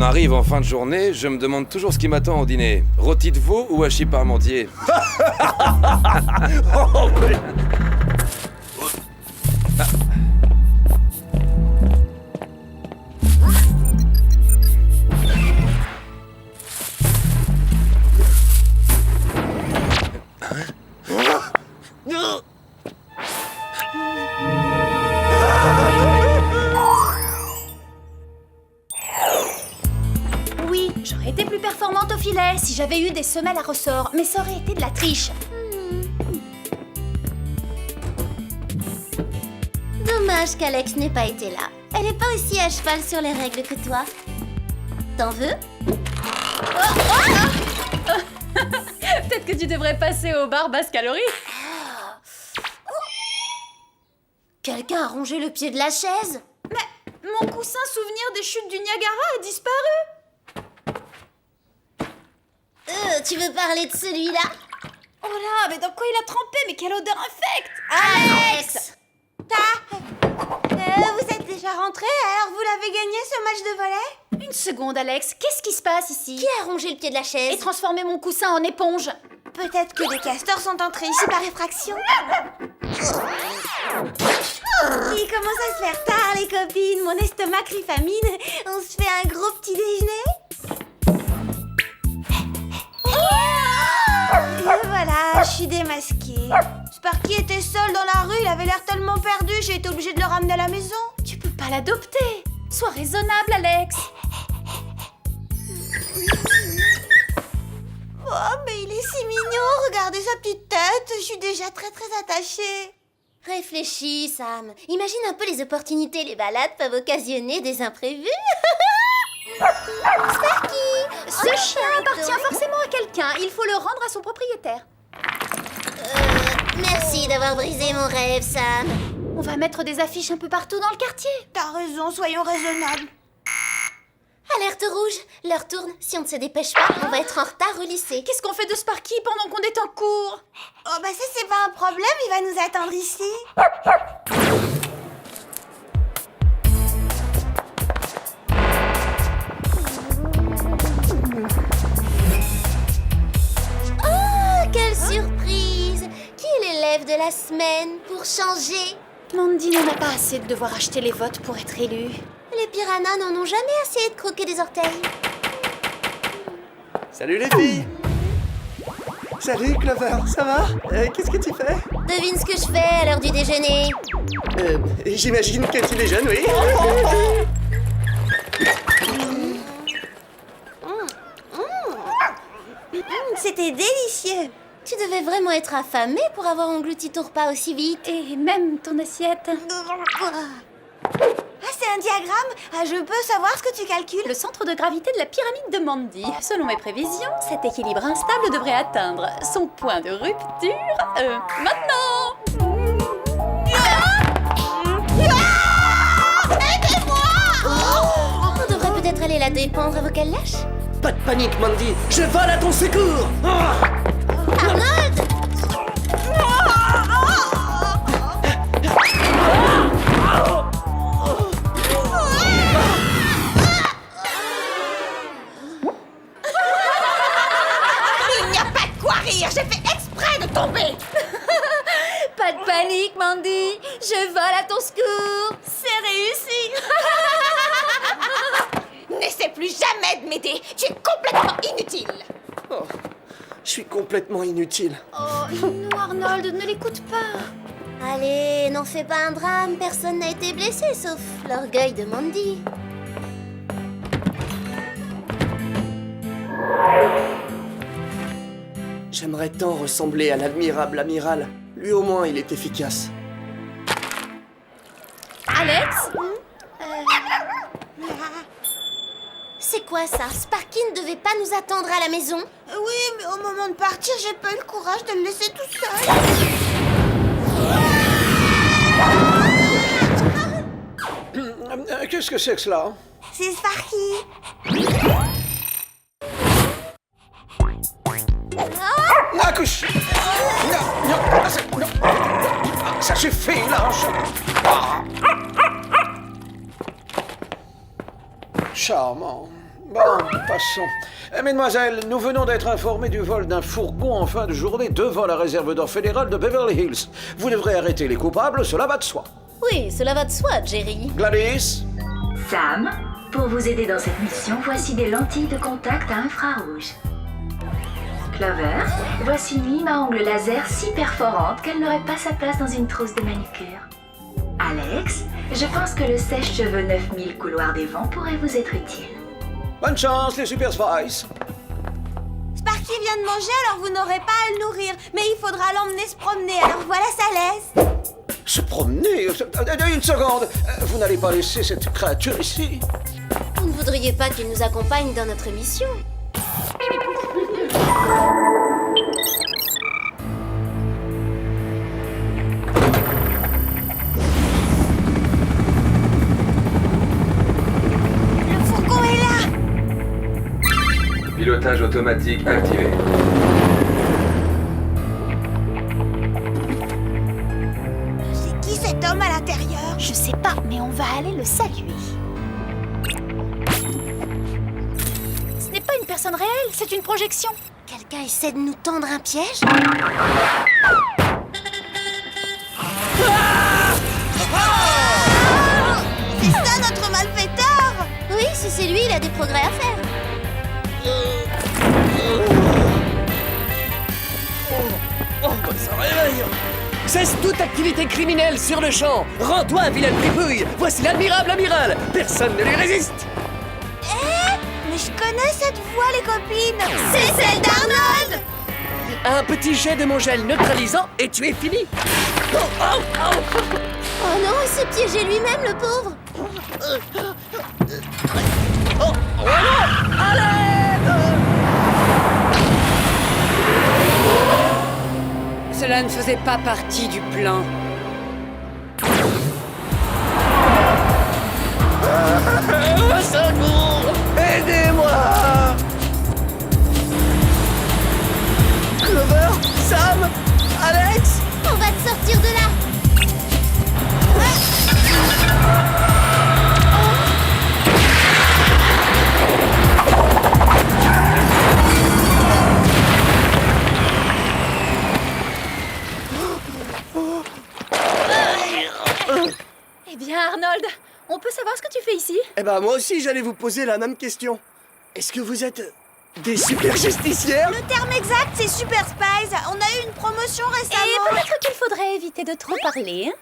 arrive en fin de journée, je me demande toujours ce qui m'attend au dîner. Rôti de veau ou hachis parmentier? Oui, j'aurais été plus performante au filet si j'avais eu des semelles à ressort, mais ça aurait été de la triche. Dommage qu'Alex n'ait pas été là. Elle n'est pas aussi à cheval sur les règles que toi. T'en veux? Peut-être que tu devrais passer au bar basse calorie. Quelqu'un a rongé le pied de la chaise? Mais mon coussin souvenir des chutes du Niagara a disparu. Tu veux parler de celui-là? Oh là, mais dans quoi il a trempé? Mais quelle odeur infecte! Alex! Vous êtes déjà rentré, alors vous l'avez gagné ce match de volley? Une seconde, Alex, qu'est-ce qui se passe ici? Qui a rongé le pied de la chaise? Et transformé mon coussin en éponge. Peut-être que les castors sont entrés ici par effraction. Il commence à se faire tard, les copines. Mon estomac crie famine. On se fait un gros petit déjeuner? Et voilà, je suis démasquée. Sparky était seul dans la rue, il avait l'air tellement perdu, j'ai été obligée de le ramener à la maison. Tu peux pas l'adopter. Sois raisonnable, Alex. Oh, mais il est si mignon, regardez sa petite tête, je suis déjà très attachée. Réfléchis, Sam. Imagine un peu les opportunités, les balades peuvent occasionner des imprévus. Sparky! Ce chien appartient forcément à quelqu'un. Il faut le rendre à son propriétaire. Merci d'avoir brisé mon rêve, Sam. On va mettre des affiches un peu partout dans le quartier. T'as raison, soyons raisonnables. Alerte rouge, l'heure tourne. Si on ne se dépêche pas, on va être en retard au lycée. Qu'est-ce qu'on fait de Sparky pendant qu'on est en cours? Oh bah ça c'est pas un problème, il va nous attendre ici. Oh, quelle surprise! Qui est l'élève de la semaine pour changer? Mandy n'en a pas assez de devoir acheter les votes pour être élue. Les piranhas n'en ont jamais assez de croquer des orteils. Salut les filles! Salut Clover, ça va? Qu'est-ce que tu fais? Devine ce que je fais à l'heure du déjeuner. J'imagine que tu déjeunes, oui? C'était délicieux. Tu devais vraiment être affamé pour avoir englouti ton repas aussi vite. Et même ton assiette. Ah, c'est un diagramme? Ah, je peux savoir ce que tu calcules? Le centre de gravité de la pyramide de Mandy. Selon mes prévisions, cet équilibre instable devrait atteindre son point de rupture maintenant. On devrait peut-être aller la dépendre avant qu'elle lâche. Pas de panique, Mandy! Je vole à ton secours! Arnold! Il n'y a pas de quoi rire, j'ai fait exprès de tomber. Pas de panique, Mandy. Je vole à ton secours. C'est réussi. N'essaie plus jamais de m'aider, tu es complètement inutile. Oh, je suis complètement inutile. Oh non, Arnold, ne l'écoute pas. Allez, n'en fais pas un drame, personne n'a été blessé sauf l'orgueil de Mandy. J'aimerais tant ressembler à l'admirable amiral. Lui au moins, il est efficace. Alex? C'est quoi ça? Sparky ne devait pas nous attendre à la maison? Oui, mais au moment de partir, j'ai pas eu le courage de le laisser tout seul. Qu'est-ce que c'est que cela? C'est Sparky. Accouche! Non, ça suffit, lâche! Charmant. Bon, passons. Mesdemoiselles, nous venons d'être informés du vol d'un fourgon en fin de journée devant la réserve d'or fédérale de Beverly Hills. Vous devrez arrêter les coupables, cela va de soi. Oui, cela va de soi, Jerry. Gladys? Sam, pour vous aider dans cette mission, voici des lentilles de contact à infrarouge. Clover, voici une lime à ongles laser si perforante qu'elle n'aurait pas sa place dans une trousse de manucure. Alex, je pense que le sèche-cheveux 9000 couloirs des vents pourrait vous être utile. Bonne chance, les Super Spice. Sparky vient de manger, alors vous n'aurez pas à le nourrir. Mais il faudra l'emmener se promener, alors voilà sa laisse. Se promener? Une seconde. Vous n'allez pas laisser cette créature ici? Vous ne voudriez pas qu'il nous accompagne dans notre mission? Le fourgon est là. Pilotage automatique activé. C'est qui cet homme à l'intérieur? Je sais pas, mais on va aller le saluer. Ce n'est pas une personne réelle, c'est une projection. Quelqu'un essaie de nous tendre un piège? C'est ça notre malfaiteur. Oui, si c'est lui, il a des progrès à faire. Ça réveille! Cesse toute activité criminelle sur le champ! Rends-toi, vilaine fripouille! Voici l'admirable amiral! Personne ne lui résiste! Mais je connais cette voix, les copines. C'est celle d'Arnold. Un petit jet de mon gel neutralisant et tu es fini! Oh, oh, oh. Oh non, il s'est piégé lui-même, le pauvre! Oh, oh non! À l'aide! Cela ne faisait pas partie du plan. Secours! Aidez-moi! Clover? Sam? Alex? On va te sortir de là! Eh bien, Arnold, on peut savoir ce que tu fais ici? Eh ben, moi aussi, j'allais vous poser la même question. Est-ce que vous êtes des super justicières? Le terme exact, c'est Super Spice. On a eu une promotion Et récemment. peut-être qu'il faudrait éviter de trop parler, hein?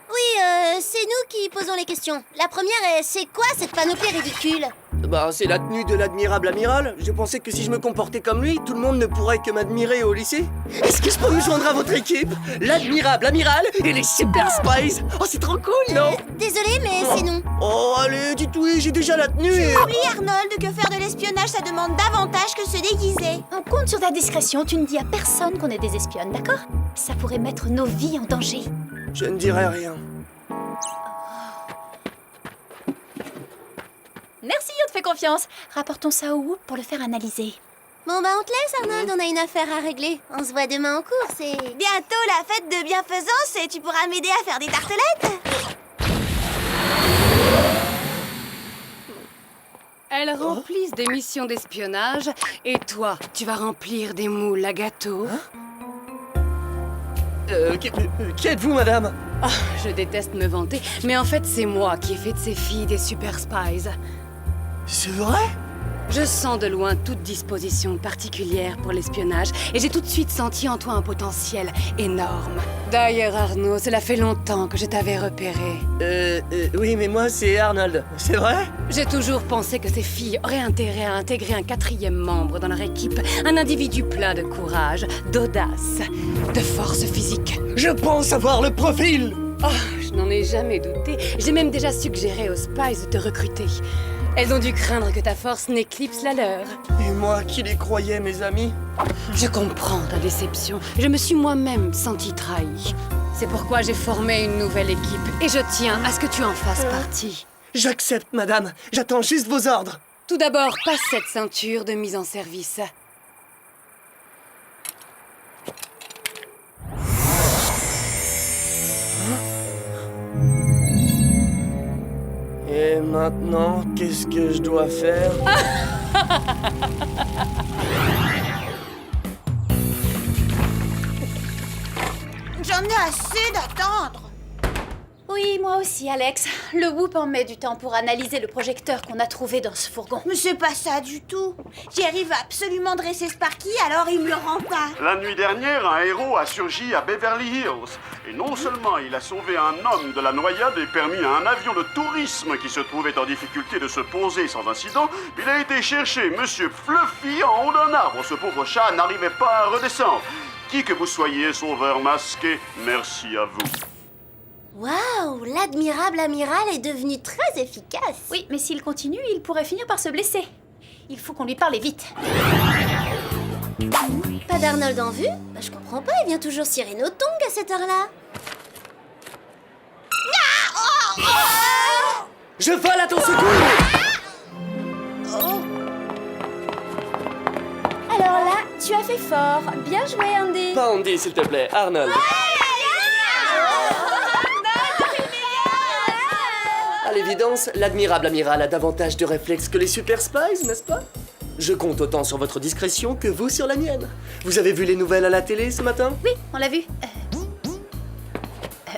Oui, c'est nous qui posons les questions. La première est, c'est quoi cette panoplie ridicule? Bah, c'est la tenue de l'admirable amiral. Je pensais que si je me comportais comme lui, tout le monde ne pourrait que m'admirer au lycée. Est-ce que je peux me joindre à votre équipe? L'admirable amiral et les Super Spies. Oh, c'est trop cool, non? Désolé, mais c'est non. Oh, allez, dites oui, j'ai déjà la tenue et... Oublie, Arnold, que faire de l'espionnage, ça demande davantage que se déguiser. On compte sur ta discrétion, tu ne dis à personne qu'on est des espionnes, d'accord? Ça pourrait mettre nos vies en danger. Je ne dirai rien. Merci, on te fait confiance. Rapportons ça au Whoop pour le faire analyser. Bon bah on te laisse, Arnold, on a une affaire à régler. On se voit demain en cours, c'est... Bientôt la fête de bienfaisance et tu pourras m'aider à faire des tartelettes. Elles remplissent des missions d'espionnage et toi, tu vas remplir des moules à gâteau. Qui êtes-vous, madame? Ah, je déteste me vanter, mais en fait, c'est moi qui ai fait de ces filles des Super Spies. C'est vrai? Je sens de loin toute disposition particulière pour l'espionnage et j'ai tout de suite senti en toi un potentiel énorme. D'ailleurs, Arnaud, cela fait longtemps que je t'avais repéré. Oui, mais moi, c'est Arnold. C'est vrai? J'ai toujours pensé que ces filles auraient intérêt à intégrer un quatrième membre dans leur équipe, un individu plein de courage, d'audace, de force physique. Je pense avoir le profil! Oh, je n'en ai jamais douté. J'ai même déjà suggéré aux Spies de te recruter. Elles ont dû craindre que ta force n'éclipse la leur. Et moi qui les croyais, mes amis? Je comprends ta déception. Je me suis moi-même sentie trahie. C'est pourquoi j'ai formé une nouvelle équipe et je tiens à ce que tu en fasses partie. J'accepte, madame. J'attends juste vos ordres. Tout d'abord, passe cette ceinture de mise en service. Et maintenant, qu'est-ce que je dois faire? J'en ai assez d'attendre. Oui, moi aussi, Alex. Le Whoop en met du temps pour analyser le projecteur qu'on a trouvé dans ce fourgon. Mais c'est pas ça du tout. Jerry va absolument dresser Sparky, alors il me le rend pas. La nuit dernière, un héros a surgi à Beverly Hills. Et non seulement il a sauvé un homme de la noyade et permis à un avion de tourisme qui se trouvait en difficulté de se poser sans incident, il a été chercher Monsieur Fluffy en haut d'un arbre. Ce pauvre chat n'arrivait pas à redescendre. Qui que vous soyez, sauveur masqué, merci à vous. Waouh, l'admirable amiral est devenu très efficace. Oui, mais s'il continue, il pourrait finir par se blesser. Il faut qu'on lui parle vite. Pas d'Arnold en vue? Bah, je comprends pas, il vient toujours cirer nos tongs à cette heure-là. Je vole à ton secours! Alors là, tu as fait fort. Bien joué, Andy. Pas Andy, s'il te plaît, Arnold. À l'évidence, l'admirable amiral a davantage de réflexes que les Super Spies, n'est-ce pas? Je compte autant sur votre discrétion que vous sur la mienne. Vous avez vu les nouvelles à la télé ce matin? Oui, on l'a vu.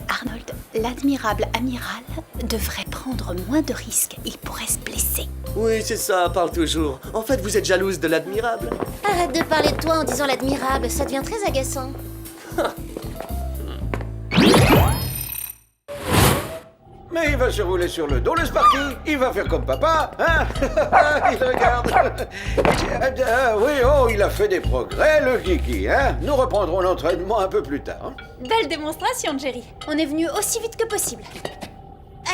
Arnold, l'admirable amiral devrait prendre moins de risques. Il pourrait se blesser. Oui, c'est ça, parle toujours. En fait, vous êtes jalouse de l'admirable. Arrête de parler de toi en disant l'admirable, ça devient très agaçant. Mais il va se rouler sur le dos, le Sparky. Il va faire comme papa, hein? Il regarde. Oui, oh, il a fait des progrès, le Kiki, hein? Nous reprendrons l'entraînement un peu plus tard. Belle démonstration, Jerry. On est venu aussi vite que possible.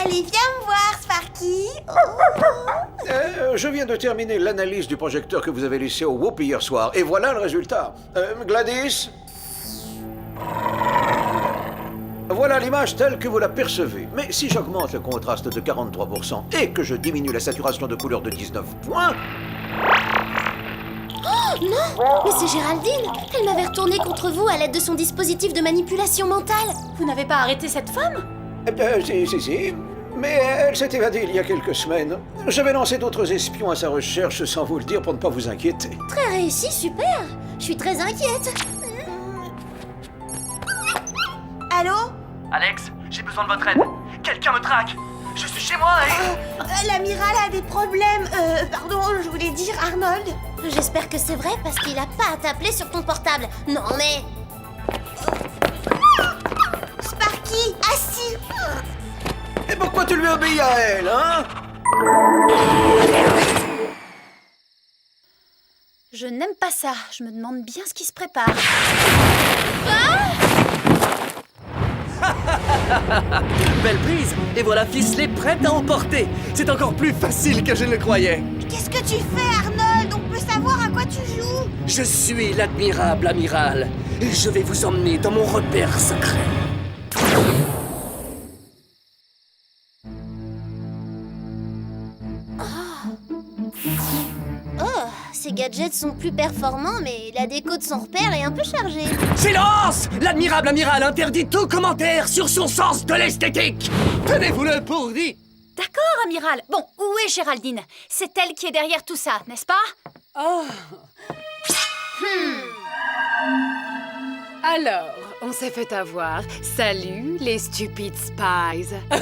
Allez, viens me voir, Sparky. Je viens de terminer l'analyse du projecteur que vous avez laissé au Whoop hier soir. Et voilà le résultat. Gladys? Voilà l'image telle que vous la percevez. Mais si j'augmente le contraste de 43% et que je diminue la saturation de couleur de 19 points... Oh non! Mais c'est Géraldine! Elle m'avait retourné contre vous à l'aide de son dispositif de manipulation mentale! Vous n'avez pas arrêté cette femme? Si. Mais elle s'est évadée il y a quelques semaines. Je vais lancer d'autres espions à sa recherche sans vous le dire pour ne pas vous inquiéter. Très réussi, super! Je suis très inquiète! Allô? Alex, j'ai besoin de votre aide. Quelqu'un me traque. Je suis chez moi et... L'amiral a des problèmes. Pardon, je voulais dire Arnold. J'espère que c'est vrai parce qu'il a pas à t'appeler sur ton portable. Non mais... Sparky, assis. Et pourquoi tu lui obéis à elle, hein? Je n'aime pas ça. Je me demande bien ce qui se prépare. Belle prise. Et voilà ficelée prête à emporter. C'est encore plus facile que je ne le croyais. Qu'est-ce que tu fais, Arnold? On peut savoir à quoi tu joues? Je suis l'admirable amiral. Et je vais vous emmener dans mon repère secret. Oh, ces gadgets sont plus performants, mais la déco de son repère est un peu chargée. Silence! L'admirable amiral interdit tout commentaire sur son sens de l'esthétique. Tenez-vous-le pour dit. D'accord, amiral. Bon, où est Géraldine? C'est elle qui est derrière tout ça, n'est-ce pas? Oh. Alors, on s'est fait avoir. Salut, les stupides spies. Ah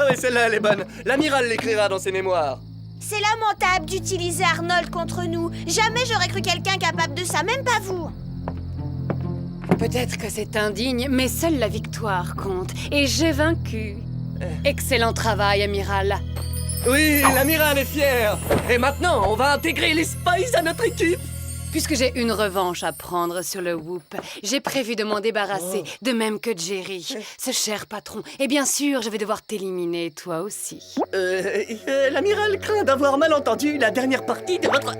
oui, celle-là, elle est bonne. L'amiral l'écrira dans ses mémoires. C'est lamentable d'utiliser Arnold contre nous. Jamais j'aurais cru quelqu'un capable de ça, même pas vous. Peut-être que c'est indigne, mais seule la victoire compte. Et j'ai vaincu. Excellent travail, amiral. Oui, l'amiral est fier. Et maintenant, on va intégrer les Spies à notre équipe. Puisque j'ai une revanche à prendre sur le Whoop, j'ai prévu de m'en débarrasser, de même que Jerry, ce cher patron. Et bien sûr, je vais devoir t'éliminer, toi aussi. L'amiral craint d'avoir mal entendu la dernière partie de votre...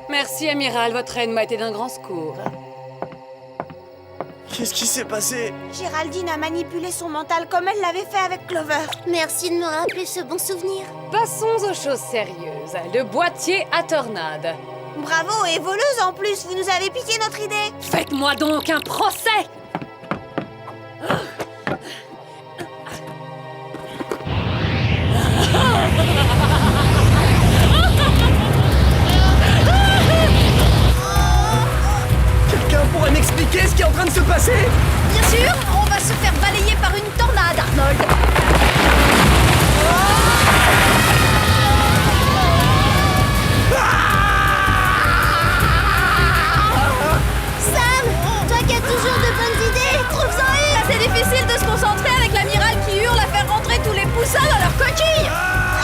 Merci, amiral, votre aide m'a été d'un grand secours. Qu'est-ce qui s'est passé? Géraldine a manipulé son mental comme elle l'avait fait avec Clover. Merci de me rappeler ce bon souvenir. Passons aux choses sérieuses. Le boîtier à tornade. Bravo, et voleuse en plus, vous nous avez piqué notre idée. Faites-moi donc un procès! passer? Bien sûr, on va se faire balayer par une tornade, Arnold. Sam, toi qui as toujours de bonnes idées, trouve-en une. C'est difficile de se concentrer avec l'amiral qui hurle à faire rentrer tous les poussins dans leur coquille.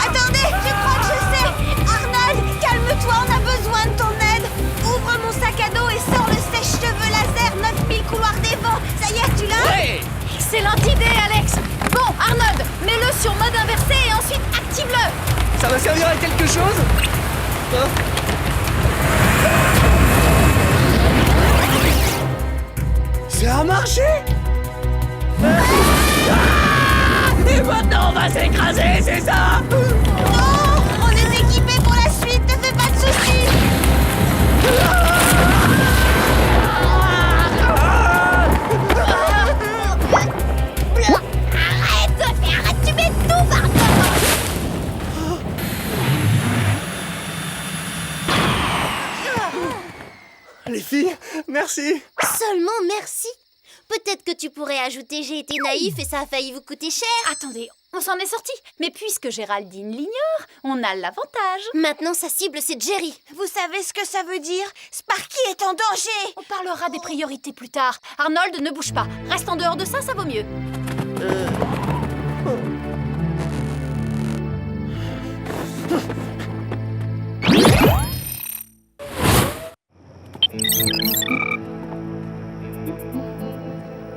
Attendez, je crois que je sais. Arnold, calme-toi, on a besoin de ton aide. Ouvre mon sac à dos et sors le sèche-cheveux laser 9000 couloirs des vents. Ça y est, tu l'as? Excellente idée, Alex. Bon, Arnold, mets-le sur mode inversé et ensuite active-le. Ça va servir à quelque chose? Hein? Ça a marché! Et maintenant on va s'écraser, c'est ça? Non, on est équipés pour la suite, ne fais pas de soucis. Arrête, tu mets tout par Les filles, merci! Seulement merci. Peut-être que tu pourrais ajouter j'ai été naïf et ça a failli vous coûter cher. Attendez, on s'en est sorti. Mais puisque Géraldine l'ignore, on a l'avantage. Maintenant sa cible c'est Jerry. Vous savez ce que ça veut dire? Sparky est en danger. On parlera des priorités plus tard. Arnold, ne bouge pas. Reste en dehors de ça, ça vaut mieux.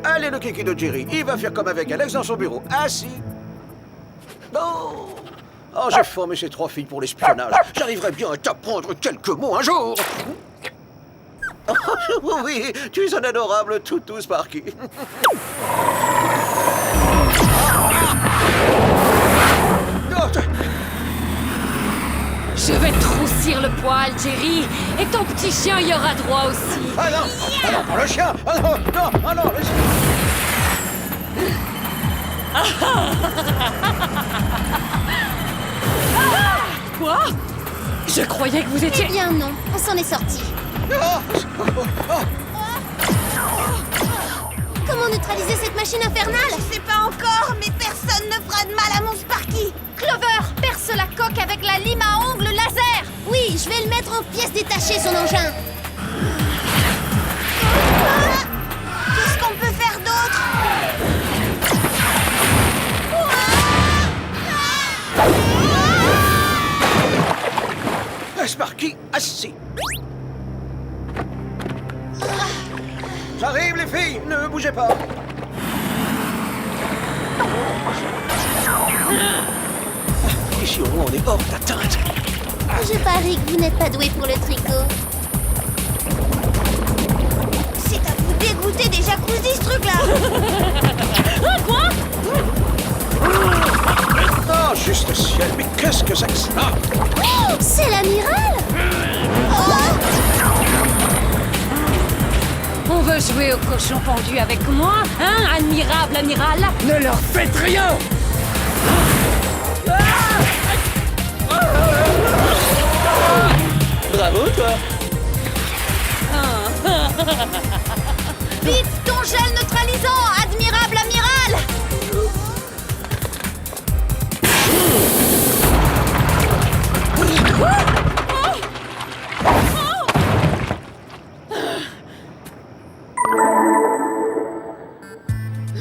Allez, le kiki de Jerry, il va faire comme avec Alex dans son bureau. Assis. Oh, oh j'ai formé ces 3 filles pour l'espionnage. J'arriverai bien à t'apprendre quelques mots un jour. Oh, oui, tu es un adorable toutou, Sparky. Je vais te roussir le poil, Jerry. Et ton petit chien y aura droit aussi. Ah non, ah non, pas le chien. Ah non, non, ah non, le chien. Quoi? Je croyais que vous Eh étiez... bien non, on s'en est sorti. Comment neutraliser cette machine infernale? Je sais pas encore, mais personne ne fera de mal à mon Sparky. Clover, perce la coque avec la lime à ongles laser. Oui, je vais le mettre en pièces détachées son engin. Qu'est-ce qu'on peut faire d'autre? Sparky, assis. J'arrive, les filles, ne bougez pas. Ici, au moins, on est hors d'atteinte. Je parie que vous n'êtes pas doué pour le tricot. C'est à vous dégoûter des jacuzzis, ce truc-là. Quoi? Oh, juste ciel, mais qu'est-ce que c'est que ça? Oh, c'est l'amiral! On veut jouer au cochon pendu avec moi, hein, admirable amiral? Ne leur faites rien! Bravo, toi! Vite, ton gel neutralisant, admirable amiral.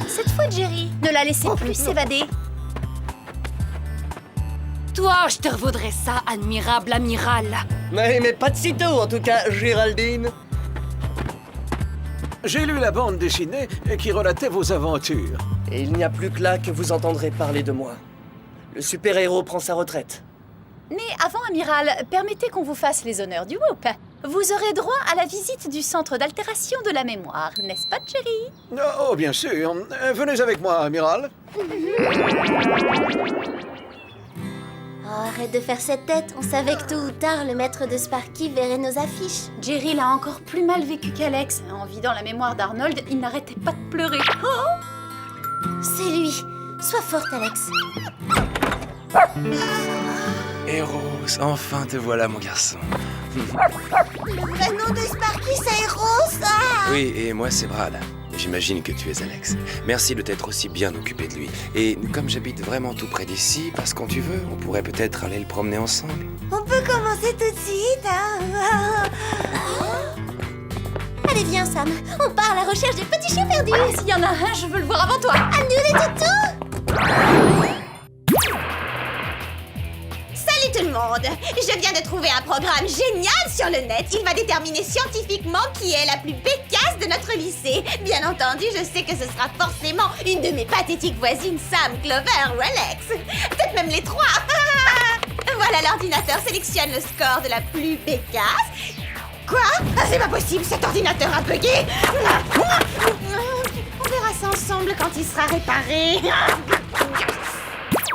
Cette fois, Jerry, ne la laissez plus s'évader. Toi, je te revaudrais ça, admirable amiral. Mais pas de sitôt, en tout cas, Géraldine. J'ai lu la bande dessinée qui relatait vos aventures. Et il n'y a plus que là que vous entendrez parler de moi. Le super-héros prend sa retraite. Mais avant, amiral, permettez qu'on vous fasse les honneurs du Whoop. Vous aurez droit à la visite du centre d'altération de la mémoire, n'est-ce pas, Jerry? Oh, bien sûr. Venez avec moi, amiral. Oh, arrête de faire cette tête. On savait que tôt ou tard, le maître de Sparky verrait nos affiches. Jerry l'a encore plus mal vécu qu'Alex. En vidant la mémoire d'Arnold, il n'arrêtait pas de pleurer. Oh! C'est lui. Sois forte, Alex. Eros, enfin te voilà, mon garçon. Le vrai nom de Sparky, c'est Eros. Ah. Oui, et moi, c'est Brad. J'imagine que tu es Alex. Merci de t'être aussi bien occupé de lui. Et comme j'habite vraiment tout près d'ici, passe quand tu veux, on pourrait peut-être aller le promener ensemble. On peut commencer tout de suite, hein. Allez, viens, Sam. On part à la recherche du petit chien perdu. S'il y en a un, je veux le voir avant toi. Annule les toutous. Salut tout le monde! Je viens de trouver un programme génial sur le net. Il va déterminer scientifiquement qui est la plus bécasse de notre lycée. Bien entendu, je sais que ce sera forcément une de mes pathétiques voisines Sam, Clover ou Alex. Peut-être même les trois. Voilà, l'ordinateur sélectionne le score de la plus bécasse. Quoi? Ah, c'est pas possible, cet ordinateur a bugué. On verra ça ensemble quand il sera réparé.